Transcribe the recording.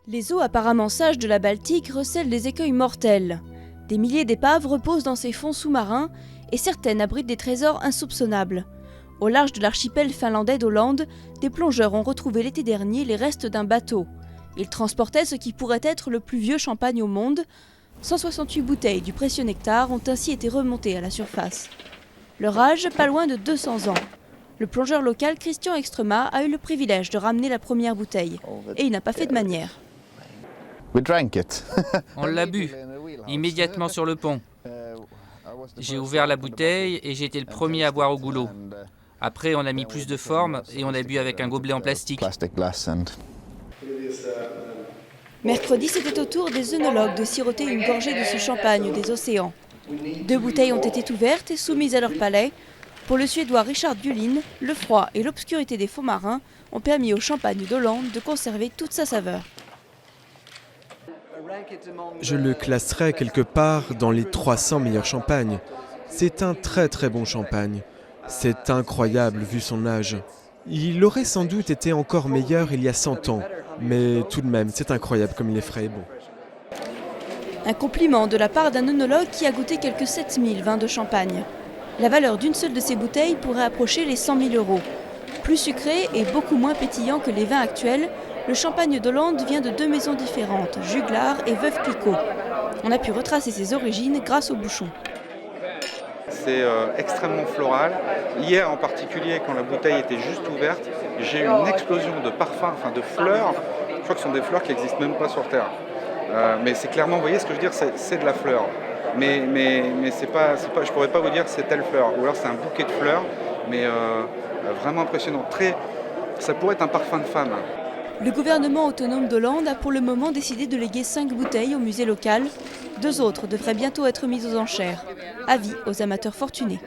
Les eaux apparemment sages de la Baltique recèlent des écueils mortels. Des milliers d'épaves reposent dans ces fonds sous-marins et certaines abritent des trésors insoupçonnables. Au large de l'archipel finlandais d'Åland, des plongeurs ont retrouvé l'été dernier les restes d'un bateau. Ils transportaient ce qui pourrait être le plus vieux champagne au monde. 168 bouteilles du précieux nectar ont ainsi été remontées à la surface. Leur âge, pas loin de 200 ans. Le plongeur local Christian Ekstrema a eu le privilège de ramener la première bouteille. Et il n'a pas fait de manière. On l'a bu, immédiatement sur le pont. J'ai ouvert la bouteille et j'ai été le premier à boire au goulot. Après, on a mis plus de forme et on a bu avec un gobelet en plastique. Mercredi, c'était au tour des œnologues de siroter une gorgée de ce champagne des océans. 2 bouteilles ont été ouvertes et soumises à leur palais. Pour le Suédois Richard Gullin, le froid et l'obscurité des fonds marins ont permis au champagne d'Åland de conserver toute sa saveur. Je le classerais quelque part dans les 300 meilleurs champagnes. C'est un très très bon champagne. C'est incroyable vu son âge. Il aurait sans doute été encore meilleur il y a 100 ans. Mais tout de même, c'est incroyable comme il est frais et bon. Un compliment de la part d'un œnologue qui a goûté quelques 7000 vins de champagne. La valeur d'une seule de ces bouteilles pourrait approcher les 100 000 €. Plus sucré et beaucoup moins pétillant que les vins actuels, le champagne d'Åland vient de 2 maisons différentes, Juglar et Veuve Clicquot. On a pu retracer ses origines grâce au bouchon. C'est extrêmement floral. Hier en particulier, quand la bouteille était juste ouverte, j'ai eu une explosion de parfums, de fleurs. Je crois que ce sont des fleurs qui n'existent même pas sur Terre. Mais c'est clairement, vous voyez ce que je veux dire, c'est de la fleur. Mais c'est pas, je pourrais pas vous dire c'est telle fleur. Ou alors c'est un bouquet de fleurs, mais vraiment impressionnant. Ça pourrait être un parfum de femme. Le gouvernement autonome d'Åland a pour le moment décidé de léguer 5 bouteilles au musée local. 2 autres devraient bientôt être mises aux enchères. Avis aux amateurs fortunés.